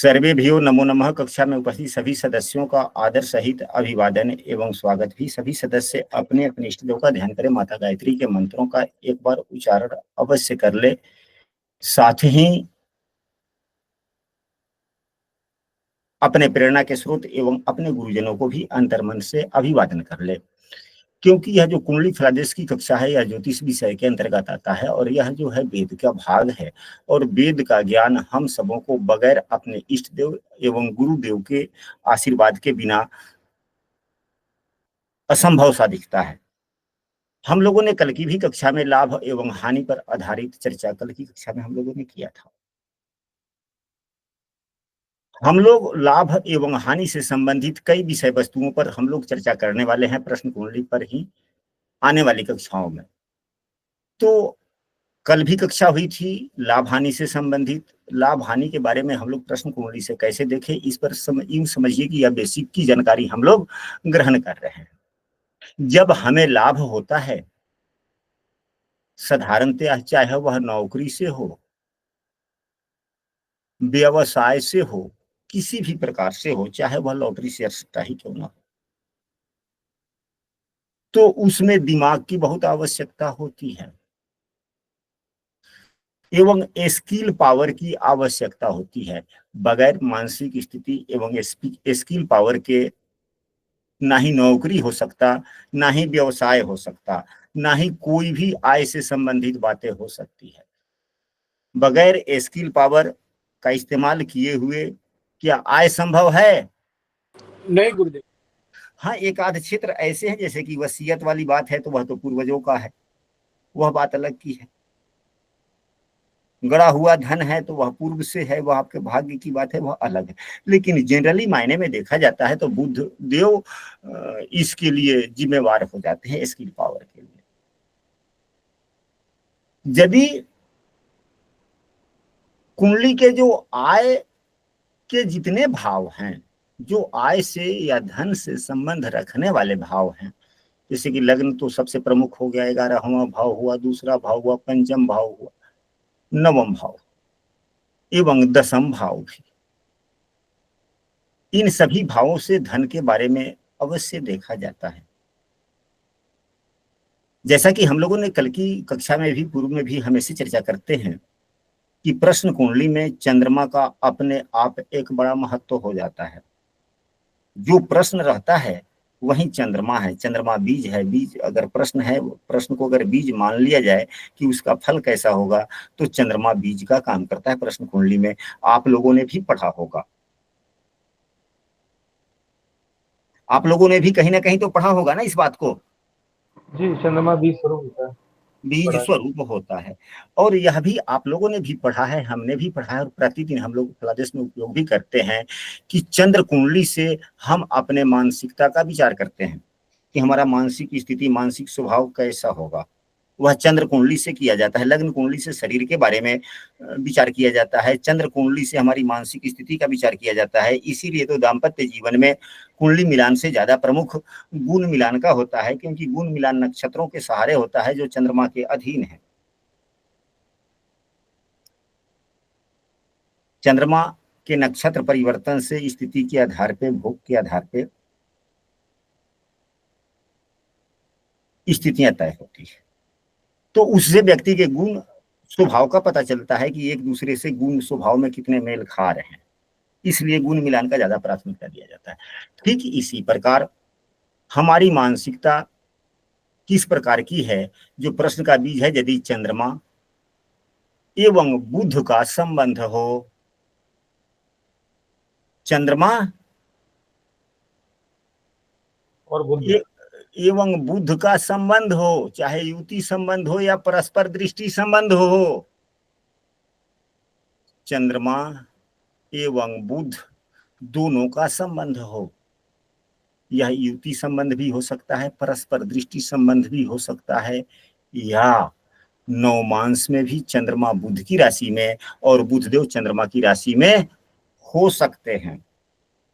सर्वेभ्यो नमो नमः। कक्षा में उपस्थित सभी सदस्यों का आदर सहित अभिवादन एवं स्वागत भी। सभी सदस्य अपने अपने इष्ट देव का ध्यान करें। माता गायत्री के मंत्रों का एक बार उच्चारण अवश्य कर ले। साथ ही अपने प्रेरणा के स्रोत एवं अपने गुरुजनों को भी अंतर्मन से अभिवादन कर ले, क्योंकि यह जो कुंडली फलादेश की कक्षा है यह ज्योतिष विषय के अंतर्गत आता है और यह जो है वेद का भाग है। और वेद का ज्ञान हम सबों को बगैर अपने इष्ट देव एवं गुरुदेव के आशीर्वाद के बिना असंभव सा दिखता है। हम लोगों ने कल की भी कक्षा में लाभ एवं हानि पर आधारित चर्चा कल की कक्षा में हम लोगों ने किया था। हम लोग लाभ एवं हानि से संबंधित कई विषय वस्तुओं पर हम लोग चर्चा करने वाले हैं प्रश्न कुंडली पर ही आने वाली कक्षाओं में। तो कल भी कक्षा हुई थी लाभ हानि से संबंधित। लाभ हानि के बारे में हम लोग प्रश्न कुंडली से कैसे देखें, इस पर यूं समझिए कि यह बेसिक की जानकारी हम लोग ग्रहण कर रहे हैं। जब हमें लाभ होता है साधारणतः, चाहे वह नौकरी से हो, व्यवसाय से हो, किसी भी प्रकार से हो, चाहे वह लॉटरी शेयर सट्टा ही क्यों ना हो, तो उसमें दिमाग की बहुत आवश्यकता होती है एवं स्किल पावर की आवश्यकता होती है। बगैर मानसिक स्थिति एवं स्किल पावर के ना ही नौकरी हो सकता, ना ही व्यवसाय हो सकता, ना ही कोई भी आय से संबंधित बातें हो सकती है। बगैर स्किल पावर का इस्तेमाल किए हुए क्या आय संभव है? नहीं गुरुदेव। हाँ, एक आध क्षेत्र ऐसे हैं जैसे कि वसीयत वाली बात है तो वह तो पूर्वजों का है, वह बात अलग की है। गड़ा हुआ धन है तो वह पूर्व से है, वह आपके भाग्य की बात है, वह अलग है। लेकिन जनरली मायने में देखा जाता है तो बुद्ध देव इसके लिए जिम्मेवार हो जाते हैं, स्किल पावर के लिए। यदि कुंडली के जो आय के जितने भाव हैं, जो आय से या धन से संबंध रखने वाले भाव हैं, जैसे कि लग्न तो सबसे प्रमुख हो गया, 11वां भाव हुआ, दूसरा भाव हुआ, पंचम भाव हुआ, नवम भाव एवं दसम भाव भी। इन सभी भावों से धन के बारे में अवश्य देखा जाता है। जैसा कि हम लोगों ने कल की कक्षा में भी पूर्व में भी हमेशा चर्चा करते हैं कि प्रश्न कुंडली में चंद्रमा का अपने आप एक बड़ा महत्व हो जाता है। जो प्रश्न रहता है वही चंद्रमा है। चंद्रमा बीज है, बीज अगर प्रश्न है, प्रश्न को अगर बीज मान लिया जाए कि उसका फल कैसा होगा, तो चंद्रमा बीज का काम करता है प्रश्न कुंडली में। आप लोगों ने भी पढ़ा होगा, आप लोगों ने भी कहीं ना कहीं तो पढ़ा होगा ना इस बात को। जी, चंद्रमा बीज स्वरूप होता है, बीज स्वरूप होता है। और यह भी आप लोगों ने भी पढ़ा है, हमने भी पढ़ा है और प्रतिदिन हम लोग फलादेश में उपयोग भी करते हैं कि चंद्र कुंडली से हम अपने मानसिकता का विचार करते हैं कि हमारा मानसिक स्थिति, मानसिक स्वभाव कैसा होगा। वह चंद्र कुंडली से किया जाता है। लग्न कुंडली से शरीर के बारे में विचार किया जाता है, चंद्र कुंडली से हमारी मानसिक स्थिति का विचार किया जाता है। इसीलिए तो दाम्पत्य जीवन में कुंडली मिलान से ज्यादा प्रमुख गुण मिलान का होता है, क्योंकि गुण मिलान नक्षत्रों के सहारे होता है जो चंद्रमा के अधीन है। चंद्रमा के नक्षत्र परिवर्तन से स्थिति के आधार पे, भोग के आधार पे स्थितियां तय होती है। तो उससे व्यक्ति के गुण स्वभाव का पता चलता है कि एक दूसरे से गुण स्वभाव में कितने मेल खा रहे हैं। इसलिए गुण मिलान का ज्यादा प्राथमिकता दिया जाता है। ठीक इसी प्रकार हमारी मानसिकता किस प्रकार की है, जो प्रश्न का बीज है। यदि चंद्रमा एवं बुध का संबंध हो, चंद्रमा और बुध एवं बुध का संबंध हो, चाहे युति संबंध हो या परस्पर दृष्टि संबंध हो, चंद्रमा एवं बुध दोनों का संबंध हो। यह युति संबंध भी हो सकता है, परस्पर दृष्टि संबंध भी हो सकता है, या नवमांश में भी चंद्रमा बुध की राशि में और बुधदेव चंद्रमा की राशि में हो सकते हैं।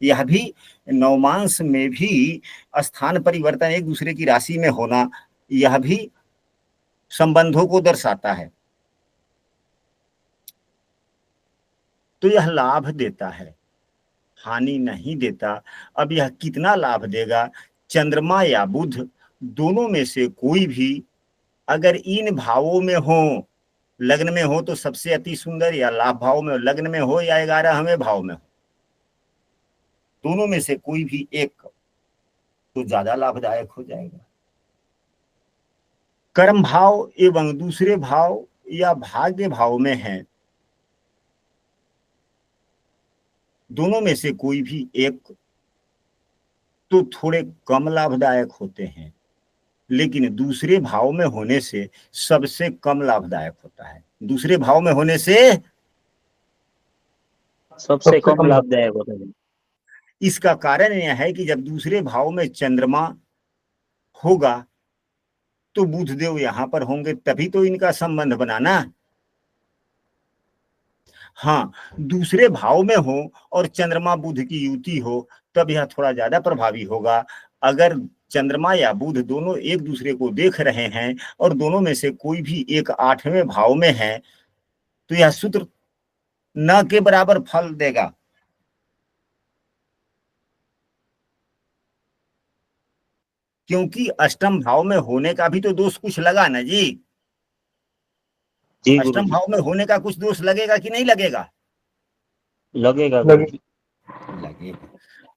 यह भी नवमांश में भी स्थान परिवर्तन, एक दूसरे की राशि में होना, यह भी संबंधों को दर्शाता है। तो यह लाभ देता है, हानि नहीं देता। अब यह कितना लाभ देगा? चंद्रमा या बुध दोनों में से कोई भी अगर इन भावों में हो, लग्न में हो तो सबसे अति सुंदर, या लाभ भाव में, लग्न में हो या 11वें भाव में हो, दोनों में से कोई भी एक तो ज्यादा लाभदायक हो जाएगा। कर्म भाव एवं दूसरे भाव या भाग्य भाव में है, दोनों में से कोई भी एक तो थोड़े कम लाभदायक होते हैं, लेकिन दूसरे भाव में होने से सबसे कम लाभदायक होता है। दूसरे भाव में होने से सबसे कम लाभदायक होता है। इसका कारण यह है कि जब दूसरे भाव में चंद्रमा होगा तो बुध देव यहां पर होंगे, तभी तो इनका संबंध बनाना। हाँ, दूसरे भाव में हो और चंद्रमा बुध की युति हो तब यह थोड़ा ज्यादा प्रभावी होगा। अगर चंद्रमा या बुध दोनों एक दूसरे को देख रहे हैं और दोनों में से कोई भी एक 8वें भाव में है तो यह सूत्र न के बराबर फल देगा। क्योंकि अष्टम भाव में होने का भी तो दोष कुछ लगा ना जी। अष्टम भाव में होने का कुछ दोष लगेगा कि नहीं लगेगा? लगेगा। लगेगा।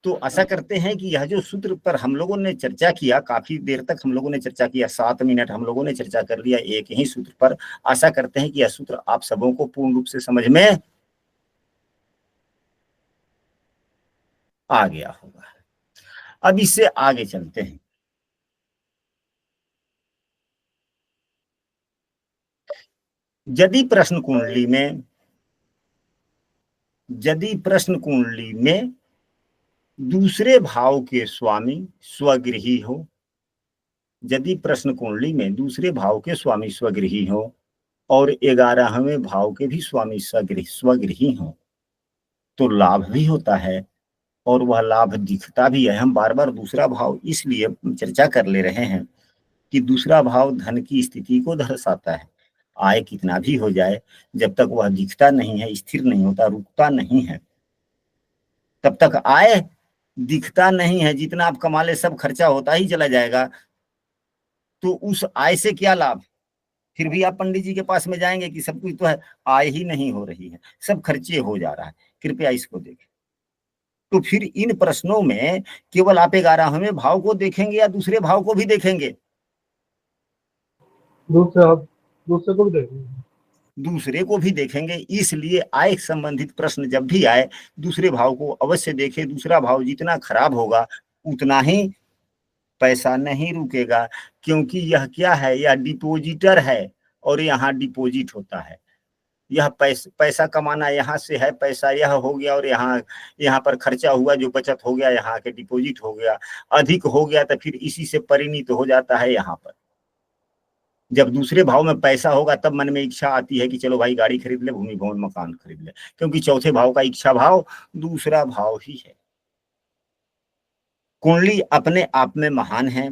तो आशा करते हैं कि यह जो सूत्र पर हम लोगों ने चर्चा किया, काफी देर तक हम लोगों ने चर्चा किया, 7 मिनट हम लोगों ने चर्चा कर लिया एक ही सूत्र पर। आशा करते हैं कि यह सूत्र आप सबों को पूर्ण रूप से समझ में आ गया होगा। अब इससे आगे चलते हैं। यदि प्रश्न कुंडली में दूसरे भाव के स्वामी स्वगृही हो, यदि प्रश्न कुंडली में दूसरे भाव के स्वामी स्वगृही हो और 11वें भाव के भी स्वामी स्वगृही हो तो लाभ भी होता है, और वह लाभ दिखता भी है। हम बार बार दूसरा भाव इसलिए चर्चा कर ले रहे हैं कि दूसरा भाव धन की स्थिति को दर्शाता है। आय कितना भी हो जाए, जब तक वह दिखता नहीं है, स्थिर नहीं होता, रुकता नहीं है, तब तक आय दिखता नहीं है। जितना आप कमा ले सब खर्चा होता ही चला जाएगा, तो उस आय से क्या लाभ? फिर भी आप पंडित जी के पास में जाएंगे कि सब कुछ तो है, आय ही नहीं हो रही है, सब खर्चे हो जा रहा है। कृपया इसको देखें। तो फिर इन प्रश्नों में केवल आप 11वें भाव को देखेंगे या दूसरे भाव को भी देखेंगे? दूसरे को भी देखेंगे। दूसरे को भी देखेंगे। इसलिए आय संबंधित प्रश्न जब भी आए दूसरे भाव को अवश्य देखें। दूसरा भाव जितना खराब होगा उतना ही पैसा नहीं रुकेगा, क्योंकि यह क्या है? यह डिपोजिटर है और यहाँ डिपोजिट होता है। यह पैसा कमाना यहाँ से है, पैसा यह हो गया और यहाँ पर खर्चा हुआ, जो बचत हो गया यहाँ के डिपोजिट हो गया। अधिक हो गया तो फिर इसी से परिणित हो जाता है यहाँ पर। जब दूसरे भाव में पैसा होगा तब मन में इच्छा आती है कि चलो भाई गाड़ी खरीद ले, भूमि भवन मकान खरीद ले, क्योंकि चौथे भाव का इच्छा भाव दूसरा भाव ही है। कुंडली अपने आप में महान है।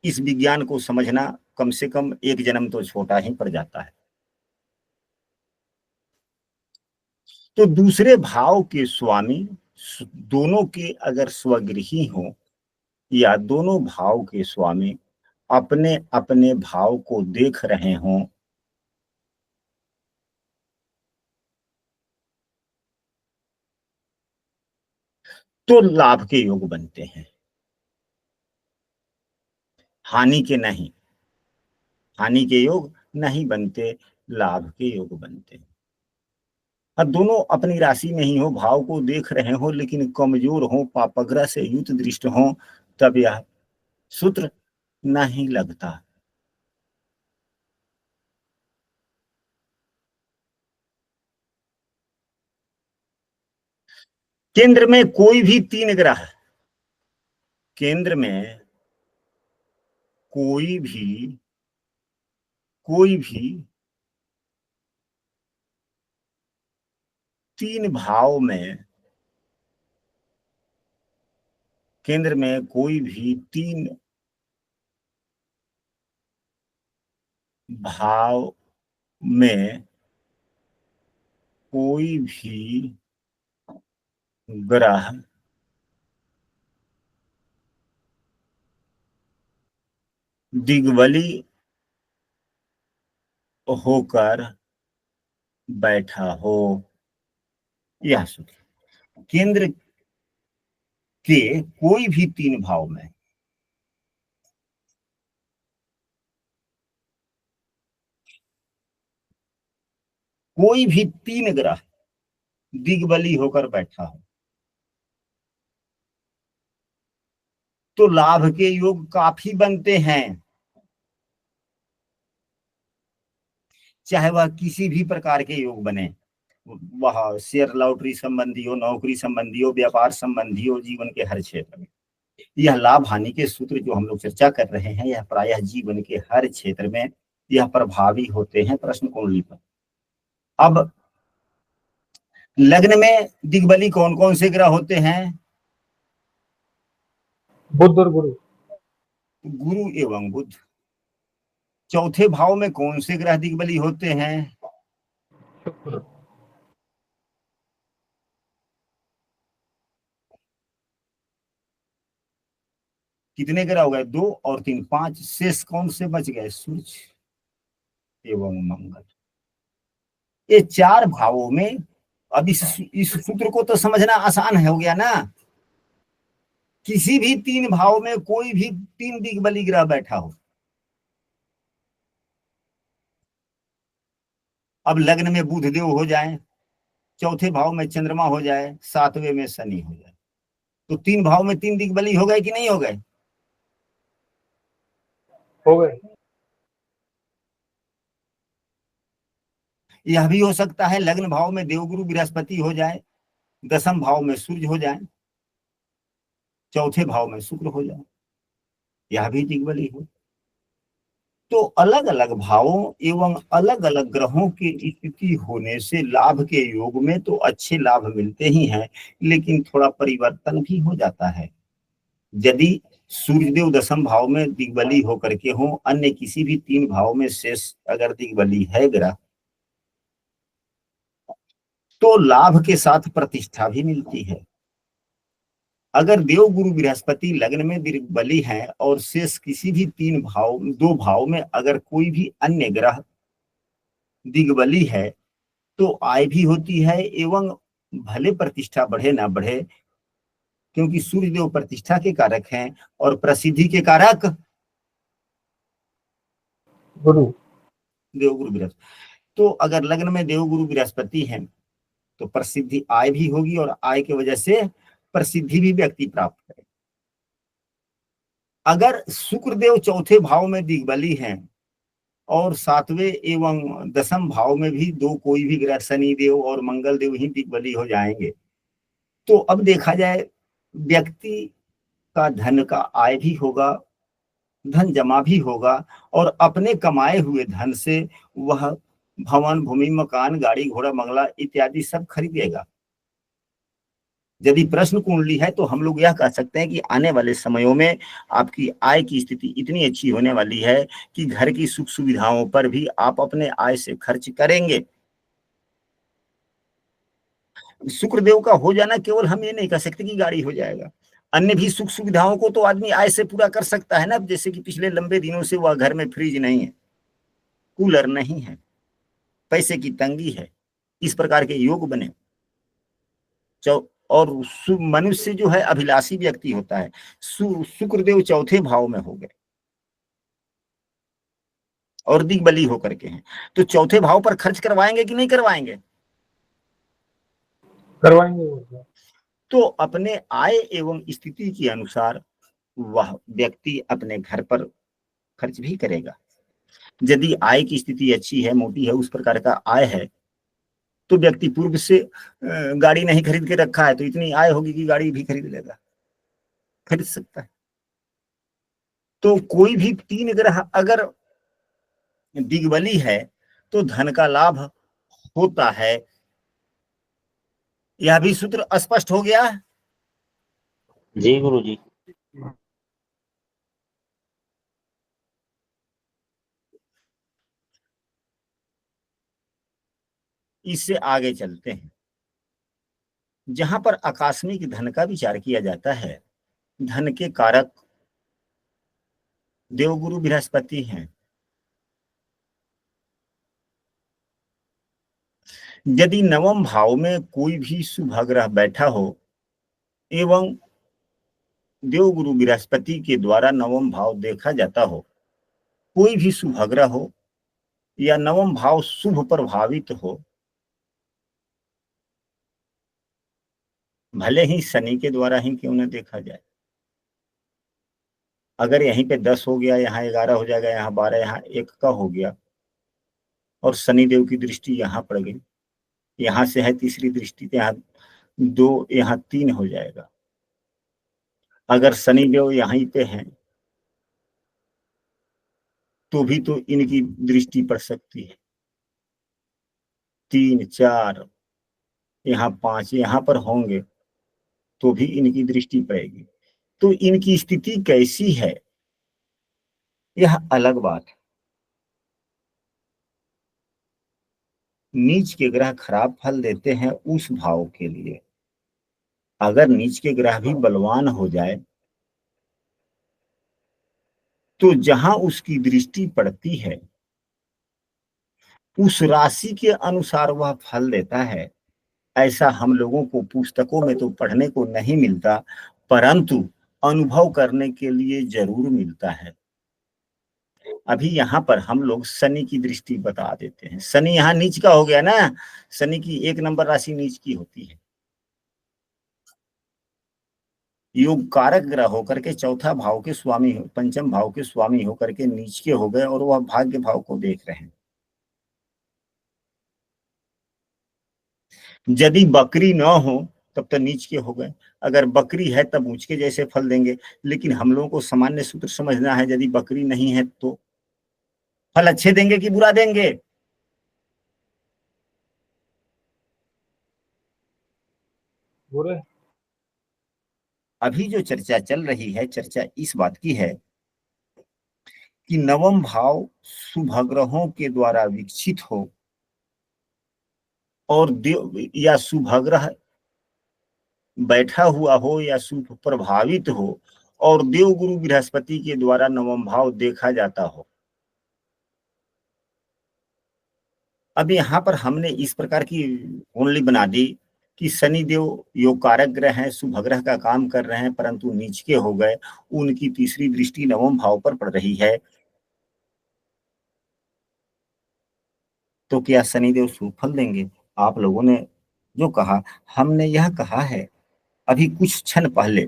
इस विज्ञान को समझना कम से कम एक जन्म तो छोटा ही पड़ जाता है। तो दूसरे भाव के स्वामी दोनों के अगर स्वगृही हो या दोनों भाव के स्वामी अपने अपने भाव को देख रहे हों तो लाभ के योग बनते हैं, हानि के नहीं। हानि के योग नहीं बनते, लाभ के योग बनते हैं। अब दोनों अपनी राशि में ही हो, भाव को देख रहे हो, लेकिन कमजोर हो, पापग्रह से युत दृष्ट हो, तब यह सूत्र नहीं लगता। केंद्र में कोई भी 3 ग्रह, केंद्र में कोई भी 3 भाव में, केंद्र में कोई भी 3 भाव में कोई भी ग्रह दिग्बली होकर बैठा हो, यह सूत्र केंद्र के कोई भी तीन भाव में कोई भी तीन ग्रह दिग्बली होकर बैठा हो तो लाभ के योग काफी बनते हैं, चाहे वह किसी भी प्रकार के योग बने, वह शेयर लॉटरी संबंधी हो, नौकरी संबंधी हो, व्यापार संबंधी हो, जीवन के हर क्षेत्र में। यह लाभ हानि के सूत्र जो हम लोग चर्चा कर रहे हैं, यह प्रायः जीवन के हर क्षेत्र में यह प्रभावी होते हैं प्रश्न कुंडली पर। अब लग्न में दिग्बली कौन कौन से ग्रह होते हैं? बुध और गुरु। गुरु एवं बुध। चौथे भाव में कौन से ग्रह दिग्बली होते हैं? शुक्र। कितने ग्रह हो गए? 2 और 3, 5। शेष कौन से बच गए? सूर्य एवं मंगल। ये चार भावों में, अब इस सूत्र को तो समझना आसान हो गया ना। किसी भी तीन भाव में कोई भी तीन दिग्बली ग्रह बैठा हो, अब लग्न में बुध देव हो जाए, चौथे भाव में चंद्रमा हो जाए, सातवें में शनि हो जाए, तो तीन भाव में तीन दिग्बली हो गए कि नहीं हो गए? हो गए। यह भी हो सकता है लग्न भाव में देवगुरु बृहस्पति हो जाए, दसम भाव में सूर्य हो जाए, चौथे भाव में शुक्र हो जाए, यह भी दिग्बली हो। तो अलग अलग भावों एवं अलग अलग ग्रहों की स्थिति होने से लाभ के योग में तो अच्छे लाभ मिलते ही हैं, लेकिन थोड़ा परिवर्तन भी हो जाता है। यदि सूर्यदेव दसम भाव में दिग्बली होकर के हो, अन्य किसी भी तीन भाव में शेष अगर दिग्बली है ग्रह, तो लाभ के साथ प्रतिष्ठा भी मिलती है। अगर देव गुरु बृहस्पति लग्न में दिग्बली है और शेष किसी भी तीन भाव, दो भाव में अगर कोई भी अन्य ग्रह दिग्बली है, तो आय भी होती है एवं भले प्रतिष्ठा बढ़े ना बढ़े, क्योंकि सूर्यदेव प्रतिष्ठा के कारक हैं और प्रसिद्धि के कारक गुरु। देवगुरु बृहस्पति। तो अगर लग्न में देवगुरु बृहस्पति है तो प्रसिद्धि आय भी होगी और आय की वजह से प्रसिद्धि भी व्यक्ति प्राप्त करे। अगर शुक्रदेव चौथे भाव में दिग्बली है और सातवें एवं दसम भाव में भी दो कोई भी ग्रह, शनि देव और मंगल देव ही दिग्बली हो जाएंगे, तो अब देखा जाए व्यक्ति का धन का आय भी होगा, धन जमा भी होगा और अपने कमाए हुए धन से वह भवन, भूमि, मकान, गाड़ी, घोड़ा, बंगला इत्यादि सब खरीदेगा। यदि प्रश्न कुंडली है तो हम लोग यह कह सकते हैं कि आने वाले समयों में आपकी आय की स्थिति इतनी अच्छी होने वाली है कि घर की सुख सुविधाओं पर भी आप अपने आय से खर्च करेंगे। शुक्रदेव का हो जाना केवल हम ये नहीं कह सकते कि गाड़ी हो जाएगा, अन्य भी सुख सुविधाओं को तो आदमी आय से पूरा कर सकता है ना। जैसे कि पिछले लंबे दिनों से वह घर में फ्रिज नहीं है, कूलर नहीं है, पैसे की तंगी है, इस प्रकार के योग बने। और मनुष्य जो है अभिलाषी व्यक्ति होता है, शुक्रदेव चौथे भाव में हो गए और दिग्बली होकर के हैं, तो चौथे भाव पर खर्च करवाएंगे कि नहीं करवाएंगे? करवाएंगे। तो अपने आय एवं स्थिति के अनुसार वह व्यक्ति अपने घर पर खर्च भी करेगा। यदि आय की स्थिति अच्छी है, मोटी है, उस प्रकार का आय है, तो व्यक्ति पूर्व से गाड़ी नहीं खरीद के रखा है तो इतनी आय होगी कि गाड़ी भी खरीद लेगा, खरीद सकता है। तो कोई भी तीन ग्रह अगर दिग्बली है तो धन का लाभ होता है। यह भी सूत्र स्पष्ट हो गया? जी गुरु जी। इससे आगे चलते हैं। जहां पर आकस्मिक धन का विचार किया जाता है, धन के कारक देवगुरु बृहस्पति हैं। यदि नवम भाव में कोई भी शुभ ग्रह बैठा हो एवं देवगुरु बृहस्पति के द्वारा नवम भाव देखा जाता हो, कोई भी शुभ ग्रह हो या नवम भाव शुभ प्रभावित हो, भले ही शनि के द्वारा ही क्यों न देखा जाए। अगर यहीं पे 10 हो गया, यहाँ 11 हो जाएगा, यहाँ 12, यहाँ 1 का हो गया और शनिदेव की दृष्टि यहाँ पड़ गई, यहाँ से है तीसरी दृष्टि, तो यहाँ 2, यहाँ 3 हो जाएगा। अगर शनिदेव यहीं पे हैं तो भी तो इनकी दृष्टि पड़ सकती है। 3, 4, यहाँ 5 यहाँ पर होंगे तो भी इनकी दृष्टि पड़ेगी। तो इनकी स्थिति कैसी है, यह अलग बात है। नीच के ग्रह खराब फल देते हैं उस भाव के लिए। अगर नीच के ग्रह भी बलवान हो जाए तो जहां उसकी दृष्टि पड़ती है उस राशि के अनुसार वह फल देता है। ऐसा हम लोगों को पुस्तकों में तो पढ़ने को नहीं मिलता, परंतु अनुभव करने के लिए जरूर मिलता है। अभी यहाँ पर हम लोग शनि की दृष्टि बता देते हैं। शनि यहाँ नीच का हो गया ना, शनि की 1 नंबर राशि नीच की होती है। योग कारक ग्रह होकर के चौथा भाव के स्वामी, पंचम भाव के स्वामी होकर के नीच के हो गए और वह भाग्य भाव को देख रहे हैं। यदि बकरी न हो तब तो नीच के हो गए, अगर बकरी है तब ऊंच के जैसे फल देंगे। लेकिन हम लोगों को सामान्य सूत्र समझना है, यदि बकरी नहीं है तो फल अच्छे देंगे कि बुरा देंगे। बुरे। अभी जो चर्चा चल रही है, चर्चा इस बात की है कि नवम भाव शुभ ग्रहों के द्वारा विकसित हो और देव या शुभ ग्रह बैठा हुआ हो या शुभ प्रभावित हो और देवगुरु बृहस्पति के द्वारा नवम भाव देखा जाता हो। अब यहाँ पर हमने इस प्रकार की कुंडली बना दी कि शनि देव योग कारक ग्रह हैं, शुभ ग्रह का काम कर रहे हैं, परंतु नीच के हो गए, उनकी तीसरी दृष्टि नवम भाव पर पड़ रही है। तो क्या शनिदेव शुभ फल देंगे? आप लोगों ने जो कहा, हमने यह कहा है अभी कुछ क्षण पहले,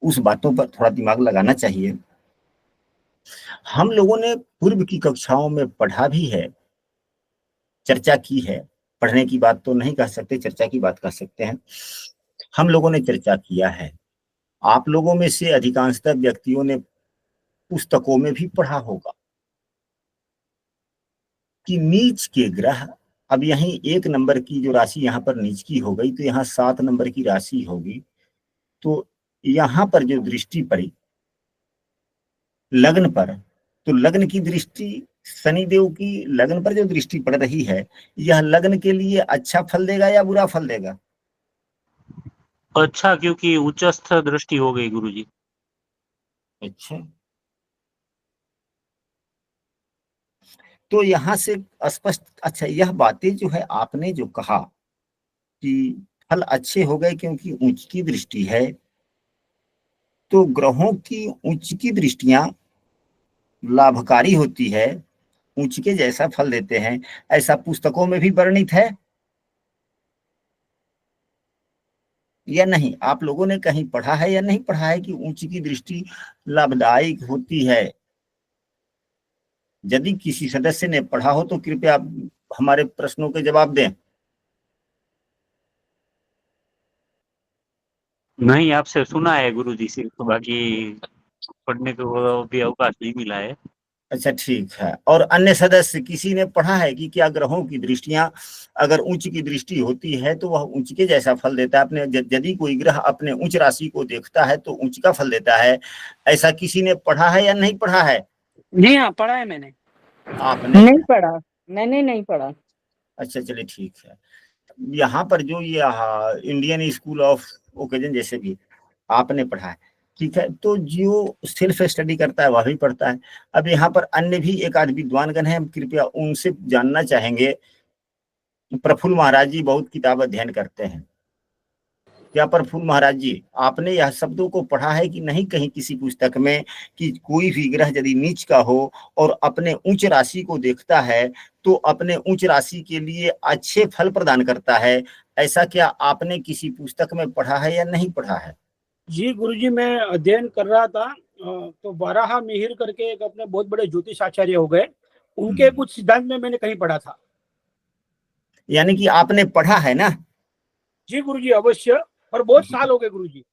उस बातों पर थोड़ा दिमाग लगाना चाहिए। हम लोगों ने पूर्व की कक्षाओं में पढ़ा भी है, चर्चा की है। पढ़ने की बात तो नहीं कह सकते, चर्चा की बात कह सकते हैं। हम लोगों ने चर्चा किया है। आप लोगों में से अधिकांशतः व्यक्तियों ने पुस्तकों में भी पढ़ा होगा कि नीच के ग्रह, अब यहीं 1 नंबर की जो राशि यहाँ पर नीच की हो गई तो यहाँ 7 नंबर की राशि होगी। तो यहाँ पर जो दृष्टि पड़ी लग्न पर, तो लग्न की दृष्टि, शनिदेव की लग्न पर जो दृष्टि पड़ रही है, यह लग्न के लिए अच्छा फल देगा या बुरा फल देगा? अच्छा, क्योंकि उच्चस्थ दृष्टि हो गई गुरुजी। अच्छा, तो यहाँ से स्पष्ट, अच्छा यह बातें जो है आपने जो कहा कि फल अच्छे हो गए क्योंकि उच्च की दृष्टि है, तो ग्रहों की उच्च की दृष्टियां लाभकारी होती है, उच्च के जैसा फल देते हैं, ऐसा पुस्तकों में भी वर्णित है या नहीं? आप लोगों ने कहीं पढ़ा है या नहीं पढ़ा है कि उच्च की दृष्टि लाभदायक होती है? यदि किसी सदस्य ने पढ़ा हो तो कृपया आप हमारे प्रश्नों के जवाब दें। नहीं, आपसे सुना है गुरुजी से, तो बाकी पढ़ने को भी अवकाश नहीं मिला है। अच्छा ठीक है। और अन्य सदस्य किसी ने पढ़ा है कि क्या ग्रहों की दृष्टियां अगर उच्च की दृष्टि होती है तो वह उच्च के जैसा फल देता है? अपने यदि कोई ग्रह अपने उच्च राशि को देखता है तो उच्च का फल देता है, ऐसा किसी ने पढ़ा है या नहीं पढ़ा है? जी हाँ, पढ़ा है मैंने। आपने? नहीं पढ़ा, मैंने नहीं पढ़ा। अच्छा चलिए ठीक है। यहाँ पर जो ये इंडियन स्कूल ऑफ ओकेजन जैसे भी आपने पढ़ा है, ठीक है, तो जो सेल्फ स्टडी करता है वह भी पढ़ता है। अब यहाँ पर अन्य भी एक आध विद्वानगण हैं, हम कृपया उनसे जानना चाहेंगे। प्रफुल्ल महाराज जी बहुत किताब अध्ययन करते हैं। क्या प्रफुल्ल महाराज जी, आपने यह शब्दों को पढ़ा है कि नहीं कहीं किसी पुस्तक में, कि कोई भी ग्रह यदि नीच का हो और अपने उच्च राशि को देखता है तो अपने उच्च राशि के लिए अच्छे फल प्रदान करता है? ऐसा क्या आपने किसी पुस्तक में पढ़ा है या नहीं पढ़ा है? जी गुरुजी, मैं अध्ययन कर रहा था तो वाराहा मिहिर करके एक अपने बहुत बड़े ज्योतिष आचार्य हो गए, उनके कुछ सिद्धांत में मैंने कहीं पढ़ा था। यानी कि आपने पढ़ा है ना? जी गुरुजी अवश्य, और बहुत साल हो गए गुरुजी।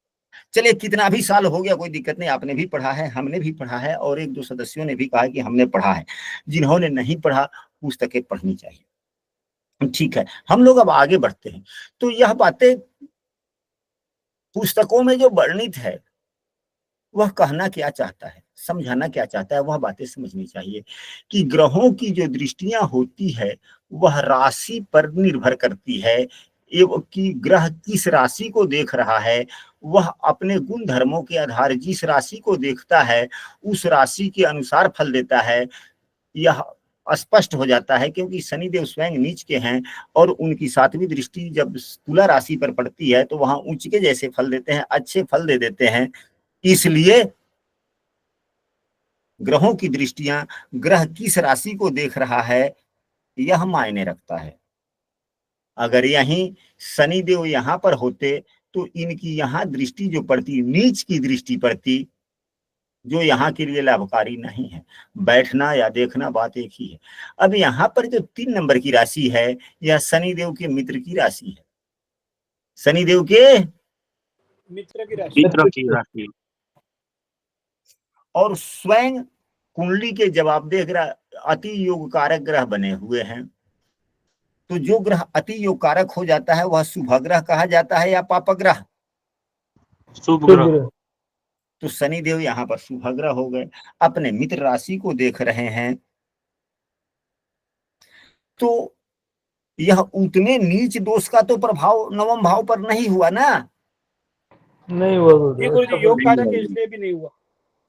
चलिए कितना भी साल हो गया कोई दिक्कत नहीं, आपने भी पढ़ा है, हमने भी पढ़ा है, और एक दो सदस्यों ने भी कहा कि हमने पढ़ा है। जिन्होंने नहीं पढ़ा पुस्तकें पढ़नी चाहिए। ठीक है, हम लोग अब आगे बढ़ते हैं। तो यह बातें पुस्तकों में जो वर्णित है वह कहना क्या चाहता है, समझाना क्या चाहता है, वह बातें समझनी चाहिए। कि ग्रहों की जो दृष्टियां होती है वह राशि पर निर्भर करती है, एवं कि ग्रह किस राशि को देख रहा है, वह अपने गुण धर्मों के आधार जिस राशि को देखता है उस राशि के अनुसार फल देता है। यह स्पष्ट हो जाता है क्योंकि शनिदेव स्वयं नीच के हैं और उनकी 7वीं दृष्टि जब तुला राशि पर पड़ती है तो वहां उच्च के जैसे फल देते हैं, अच्छे फल दे देते हैं। इसलिए ग्रहों की दृष्टियां ग्रह किस राशि को देख रहा है यह मायने रखता है। अगर यहीं शनिदेव यहां पर होते तो इनकी यहां दृष्टि जो पड़ती, नीच की दृष्टि पड़ती, जो यहाँ के लिए लाभकारी नहीं है। बैठना या देखना बात एक ही है। अब यहाँ पर जो 3 नंबर की राशि है यह शनिदेव के मित्र की राशि है, शनिदेव के मित्र की राशि। मित्र की राशि। और स्वयं कुंडली के जवाबदेह ग्रह अति योग कारक ग्रह बने हुए हैं। तो जो ग्रह अति योग कारक हो जाता है वह शुभ ग्रह कहा जाता है या पाप ग्रह? शुभ ग्रह। तो शनिदेव यहाँ पर शुभ ग्रह हो गए, अपने मित्र राशि को देख रहे हैं। तो यह उतने नीच दोष का तो प्रभाव नवम भाव पर नहीं हुआ ना? नहीं हुआ जी गुरुजी, योग कारक है इसलिए भी नहीं हुआ।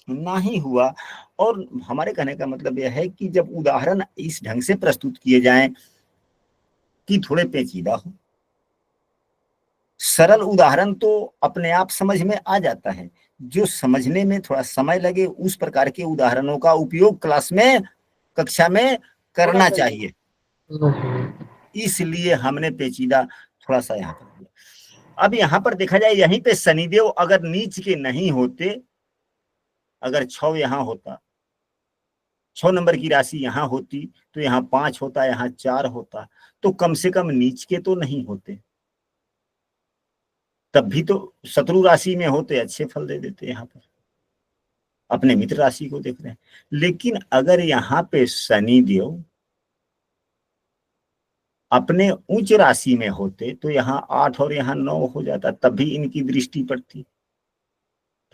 नहीं हुआ। और हमारे कहने का मतलब यह है कि जब उदाहरण इस ढंग से प्रस्तुत किए जाएं कि थोड़े पेचीदा हो, सरल उदाहरण तो अपने आप समझ में आ जाता है। जो समझने में थोड़ा समय लगे उस प्रकार के उदाहरणों का उपयोग क्लास में, कक्षा में करना चाहिए। इसलिए हमने पेचीदा थोड़ा सा यहाँ कर दिया। अब यहाँ पर देखा जाए, यहीं पे शनिदेव अगर नीच के नहीं होते, अगर 6 यहाँ होता, 6 नंबर की राशि यहाँ होती तो यहाँ 5 होता, यहाँ 4 होता, तो कम से कम नीच के तो नहीं होते। तब भी तो शत्रु राशि में होते अच्छे फल दे देते। यहाँ पर अपने मित्र राशि को देख रहे हैं। लेकिन अगर यहाँ पे शनि देव अपने उच्च राशि में होते तो यहाँ 8 और यहाँ 9 हो जाता, तब भी इनकी दृष्टि पड़ती।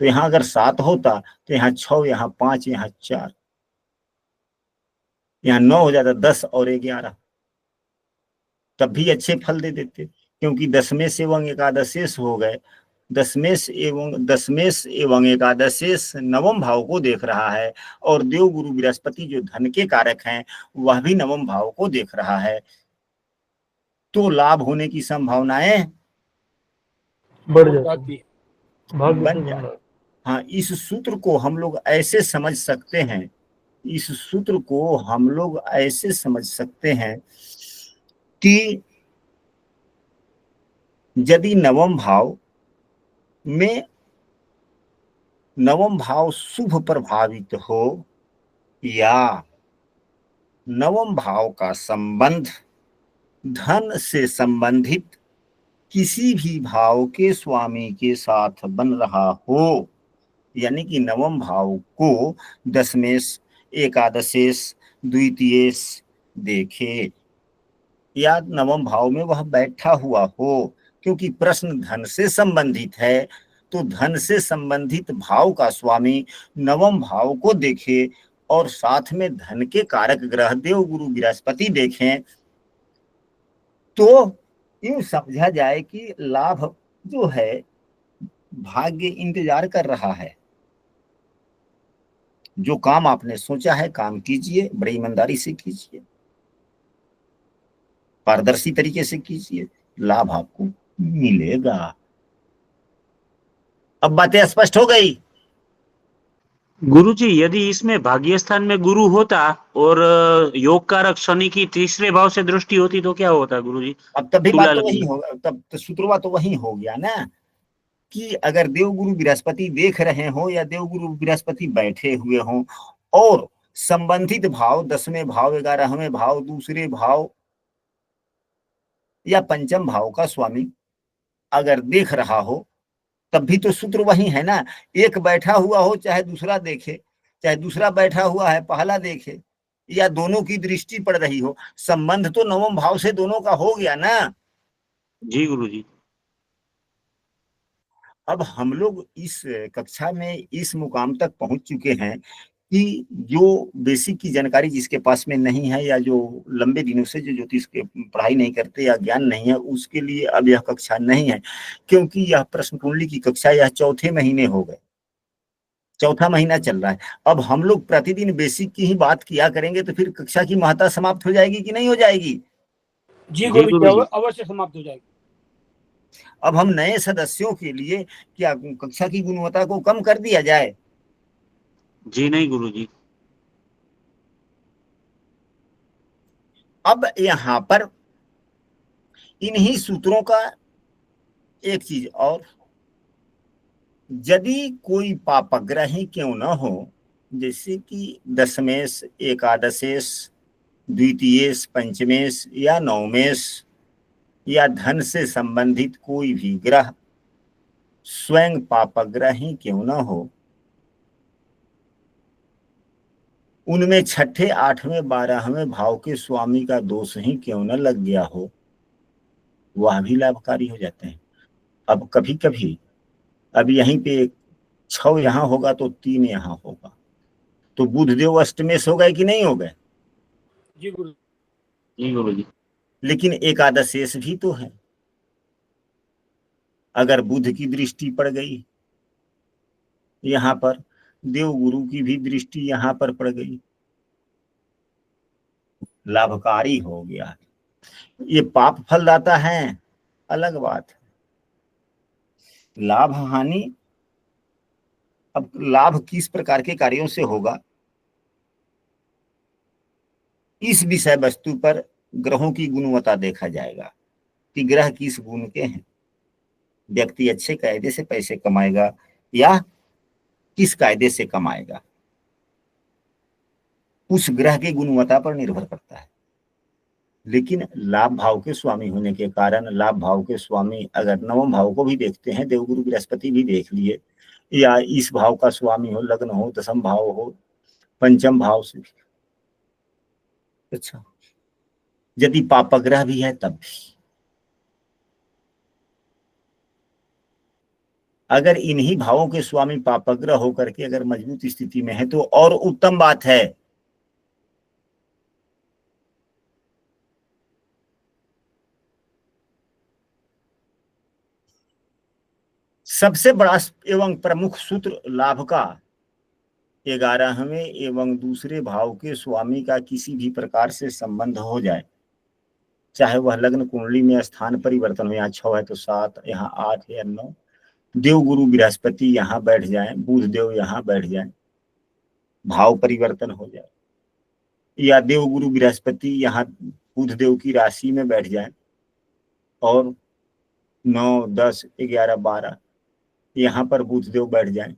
तो यहाँ अगर 7 होता तो यहाँ 6, यहाँ 5, यहाँ 4, यहाँ 9 हो जाता, 10 और 11, तब भी अच्छे फल दे देते। क्योंकि दशमेश एवं एकादशेश हो गए, दशमेश एवं एकादशेश नवम भाव को देख रहा है, और देव गुरु बृहस्पति जो धन के कारक हैं वह भी नवम भाव को देख रहा है। तो लाभ होने की संभावनाएं बढ़ जाती है, बन जाती। हाँ, इस सूत्र को हम लोग ऐसे समझ सकते हैं, इस सूत्र को हम लोग ऐसे समझ सकते हैं कि यदि नवम भाव में नवम भाव शुभ प्रभावित हो या नवम भाव का संबंध धन से संबंधित किसी भी भाव के स्वामी के साथ बन रहा हो, यानी कि नवम भाव को दशमेश, एकादशेश, द्वितीयेश देखे या नवम भाव में वह बैठा हुआ हो, क्योंकि प्रश्न धन से संबंधित है, तो धन से संबंधित भाव का स्वामी नवम भाव को देखे और साथ में धन के कारक ग्रह देव गुरु बृहस्पति देखें, तो यूं समझा जाए कि लाभ जो है भाग्य इंतजार कर रहा है। जो काम आपने सोचा है काम कीजिए, बड़ी ईमानदारी से कीजिए, पारदर्शी तरीके से कीजिए, लाभ आपको मिलेगा। अब बातें स्पष्ट हो गई? गुरुजी यदि इसमें भाग्य स्थान में गुरु होता और योग कारक शनि की तीसरे भाव से दृष्टि होती तो क्या होता गुरुजी? अब तब भी तुला बात तो वही लग्न। होगा, तब तो सूत्रवा तो वही हो गया ना कि अगर देवगुरु बृहस्पति देख रहे हो या देवगुरु बृहस्पति बैठे हुए हो और संबंधित भाव 10वें भाव 11वें भाव दूसरे भाव या पंचम भाव का स्वामी अगर देख रहा हो, तब भी तो सूत्र वही है ना। एक बैठा हुआ हो चाहे दूसरा देखे, चाहे दूसरा बैठा हुआ है पहला देखे, या दोनों की दृष्टि पड़ रही हो, संबंध तो नवम भाव से दोनों का हो गया ना। जी गुरुजी। अब हम लोग इस कक्षा में इस मुकाम तक पहुंच चुके हैं कि जो बेसिक की जानकारी जिसके पास में नहीं है या जो लंबे दिनों से जो ज्योतिष के पढ़ाई नहीं करते या ज्ञान नहीं है, उसके लिए अब यह कक्षा नहीं है, क्योंकि यह प्रश्न कुंडली की कक्षा यह चौथे महीने हो गए, चौथा महीना चल रहा है। अब हम लोग प्रतिदिन बेसिक की ही बात किया करेंगे तो फिर कक्षा की महत्ता समाप्त हो जाएगी कि नहीं हो जाएगी? जी गुरुजी, अवश्य समाप्त हो जाएगी। अब हम नए सदस्यों के लिए क्या कक्षा की गुणवत्ता को कम कर दिया जाए? जी नहीं गुरुजी। अब यहां पर इन्हीं सूत्रों का एक चीज और, यदि कोई पापग्रह ही क्यों न हो, जैसे कि दशमेश एकादशेश द्वितीयेश पंचमेश या नवमेश या धन से संबंधित कोई भी ग्रह स्वयं पापग्रह ही क्यों न हो, उनमें छठे 8वें 12वें भाव के स्वामी का दोष ही क्यों न लग गया हो, वह भी लाभकारी हो जाते हैं। अब कभी कभी अब यहीं पे 6 यहां होगा तो 3 यहां होगा, तो बुध देव अष्टमेश हो गए कि नहीं हो गए? जी गुरु। जी गुरुजी। लेकिन एकादशेश भी तो है। अगर बुध की दृष्टि पड़ गई यहां पर, देव गुरु की भी दृष्टि यहां पर पड़ गई, लाभकारी हो गया। ये पाप फलदाता है अलग बात है, लाभ हानि। अब लाभ किस प्रकार के कार्यों से होगा, इस विषय वस्तु पर ग्रहों की गुणवत्ता देखा जाएगा कि ग्रह किस गुण के हैं। व्यक्ति अच्छे कायदे से पैसे कमाएगा या किस कायदे से कमाएगा, उस ग्रह की गुणवत्ता पर निर्भर करता है। लेकिन लाभ भाव के स्वामी होने के कारण, लाभ भाव के स्वामी अगर नवम भाव को भी देखते हैं, देवगुरु बृहस्पति भी देख लिए, या इस भाव का स्वामी हो, लग्न हो, दशम भाव हो, पंचम भाव से भी अच्छा, यदि पापग्रह भी है तब भी। अगर इन्हीं भावों के स्वामी पापग्रह होकर के अगर मजबूत स्थिति में है तो और उत्तम बात है। सबसे बड़ा एवं प्रमुख सूत्र लाभ का 11वें एवं दूसरे भाव के स्वामी का किसी भी प्रकार से संबंध हो जाए, चाहे वह लग्न कुंडली में स्थान परिवर्तन हो, यहाँ 6 है तो 7, यहाँ 8 या 9, देव गुरु बृहस्पति यहाँ बैठ जाए, बुध देव यहाँ बैठ जाए, भाव परिवर्तन हो जाए, या देव गुरु बृहस्पति यहाँ बुध देव की राशि में बैठ जाए और 9 10 11 12 यहाँ पर बुध देव बैठ जाए,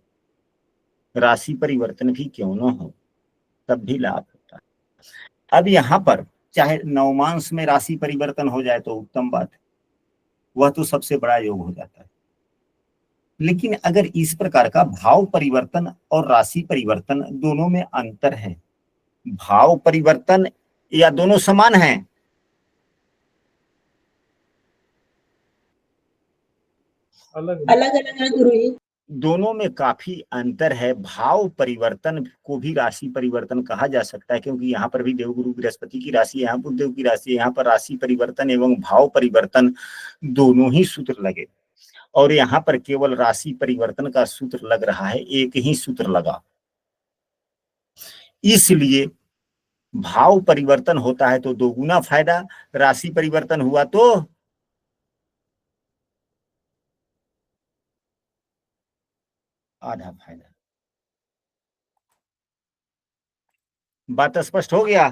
राशि परिवर्तन भी क्यों न हो तब भी लाभ होता है। अब यहाँ पर चाहे नवमांश में राशि परिवर्तन हो जाए तो उत्तम बात है, वह तो सबसे बड़ा योग हो जाता है। लेकिन अगर इस प्रकार का भाव परिवर्तन और राशि परिवर्तन दोनों में अंतर है, भाव परिवर्तन या दोनों समान हैं? अलग अलग अलग है गुरु जी। दोनों में काफी अंतर है। भाव परिवर्तन को भी राशि परिवर्तन कहा जा सकता है, क्योंकि यहाँ पर भी देवगुरु बृहस्पति की राशि है, यहाँ बुधदेव की राशि है, यहाँ पर राशि परिवर्तन एवं भाव परिवर्तन दोनों ही सूत्र लगे, और यहाँ पर केवल राशि परिवर्तन का सूत्र लग रहा है, एक ही सूत्र लगा। इसलिए भाव परिवर्तन होता है तो दोगुना फायदा, राशि परिवर्तन हुआ तो आधा फायदा। बात स्पष्ट हो गया?